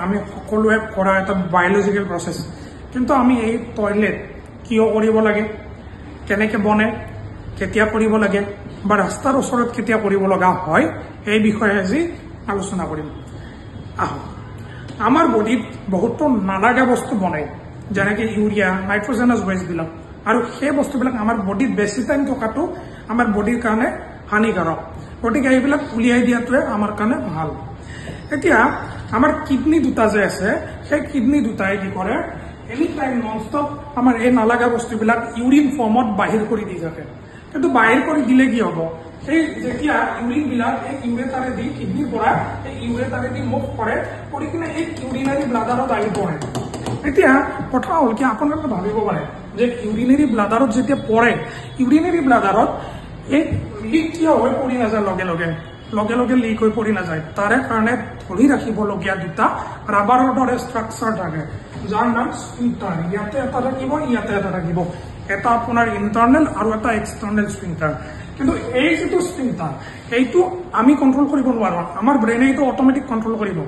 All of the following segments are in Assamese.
আমি সকলোৱে কৰা এটা বায়োলজিক্যাল প্ৰসেস কিন্তু আমি এই টয়লেট কিয় কৰিব লাগে কেনেকৈ বনে কেতিয়া কৰিব লাগে বা ৰাস্তাৰ ওচৰত কেতিয়া কৰিব লগা হয় এই বিষয়ে আজি আলোচনা কৰিম আমাৰ বডিত বহুতো নালাগা বস্তু বনায় যেনেকৈ ইউৰিয়া নাইট্ৰজেনাছ ওয়েস্ট বিলাক আৰু সেই বস্তুবিলাক আমাৰ বডিত বেছি টাইম থকাটো আমাৰ বডিৰ কাৰণে হানিকাৰক গতিকে এইবিলাক উলিয়াই দিয়াটোৱে আমাৰ কাৰণে ভাল এতিয়া আমাৰ কিডনি দুটা যে আছে সেই কিডনি দুটাই কি কৰে এনি টাইম ননস্টপ আমাৰ এই নালাগা বস্তুবিলাক ইউৰিন ফৰ্মত বাহিৰ কৰি দি থাকে কিন্তু বাহিৰ কৰি দিলে কি হ'ব সেই যেতিয়া ইউৰিন বিলাক এই ইউৰেটাৰে দি কিডনিৰ পৰা এই ইউৰেটাৰে দি মুভ কৰে কৰি কিনে এই ইউৰিনাৰী ব্লাডাৰত আহি পৰে এতিয়া কথা হ'ল কি আপোনালোকে ভাবিব পাৰে যে ইউৰিনাৰী ব্লাডাৰত যেতিয়া পৰে ইউৰিনাৰী ব্লাডাৰত এই লিক কিয় হৈ পৰি নাযায় লগে লগে লিক হৈ পৰি নাযায় তাৰে কাৰণে ধৰি ৰাখিবলগীয়া দুটা ৰাবাৰৰ দৰে ষ্ট্ৰাকচাৰ থাকে যাৰ নাম স্ফিংটাৰ ইয়াতে এটা থাকিব ইয়াতে এটা থাকিব এটা আপোনাৰ ইণ্টাৰনেল আৰু এটা এক্সটাৰ্নেল স্ফিংটাৰ কিন্তু এই যিটো স্ফিংটাৰ এইটো আমি কণ্ট্ৰল কৰিব নোৱাৰো আমাৰ ব্ৰেইনে এইটো অট'মেটিক কণ্ট্ৰল কৰিব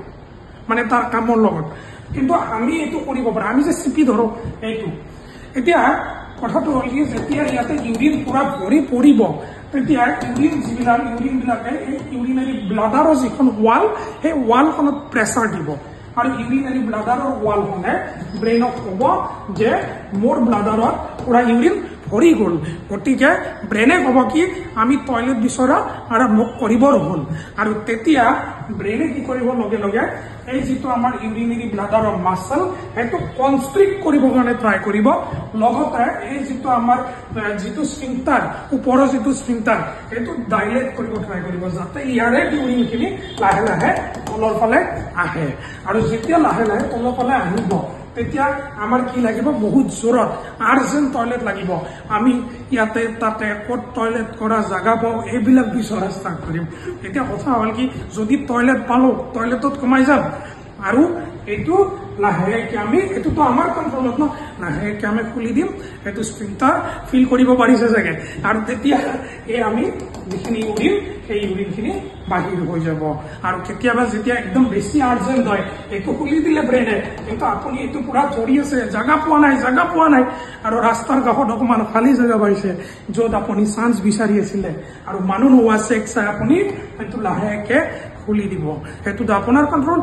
মানে তাৰ কামৰ লগত কিন্তু আমি এইটো কৰিব পাৰো আমি যে চিপি ধৰো এইটো এতিয়া কথাটো হ'ল কি যেতিয়া ইয়াতে ইউৰিন পুৰা ভৰি পৰিব তেতিয়া ইউৰিন বিলাকে এই ইউৰিনাৰী ব্লাডাৰৰ যিখন ৱাল সেই ৱালখনত প্ৰেছাৰ দিব আৰু ইউৰিনাৰী ব্লাডাৰৰ ৱালখনে ব্ৰেইনক ক'ব যে মোৰ ব্লাডাৰত পুৰা ইউৰিন ভৰি গ'ল গতিকে ব্ৰেইনে ক'ব কি আমি টয়লেট বিচৰা আৰম্ভ কৰিবৰ হ'ল আৰু তেতিয়া ব্ৰেইনে কি কৰিব লগে এই যিটো আমাৰ ইউৰিনাৰী ব্লাডাৰৰ মাছল সেইটো কনষ্ট্ৰিক্ট কৰিবৰ কাৰণে ট্ৰাই কৰিব লগতে এই যিটো আমাৰ যিটো স্ফিংটাৰ ওপৰৰ যিটো স্ফিংটাৰ সেইটো ডাইলেট কৰিব ট্ৰাই কৰিব যাতে ইয়াৰে ইউৰিনখিনি লাহে লাহে তলৰ ফালে আহে আৰু যেতিয়া লাহে লাহে তলৰ ফালে আহিব তেতিয়া আমাৰ কি লাগিব বহুত জোৰত আৰ্জেণ্ট টয়লেট লাগিব আমি ইয়াতে তাতে ক'ত টয়লেট কৰা জাগা পাওঁ এইবিলাক বিচৰা ষ্টাৰ্ট কৰিম এতিয়া কথা হ'ল কি যদি টয়লেট পালো টয়লেটত কমাই যাম আৰু এইটো লাহেকে আমি এইটোতো আমাৰ কণ্ট্ৰলত ন লাহেকে আমি খুলি দিম এইটো স্ফিংটাৰ ফিল কৰিব পাৰিছে চাগে আৰু তেতিয়া এই আমি যিখিনি ইউৰিন সেই ইউৰিনখিনি বাহিৰ হৈ যাব আৰু কেতিয়াবা যেতিয়া একদম বেছি আৰ্জেণ্ট হয় এইটো খুলি দিলে ব্ৰেইনে কিন্তু আপুনি এইটো পুৰা ধৰি আছে জাগা পোৱা নাই আৰু ৰাস্তাৰ কাষত অকণমান খালী জেগা পাইছে য'ত আপুনি চান্স বিচাৰি আছিলে আৰু মানুহ নোহোৱা চেক চাই আপুনি সেইটো লাহেকে খুলি দিব সেইটোতো আপোনাৰ কণ্ট্ৰল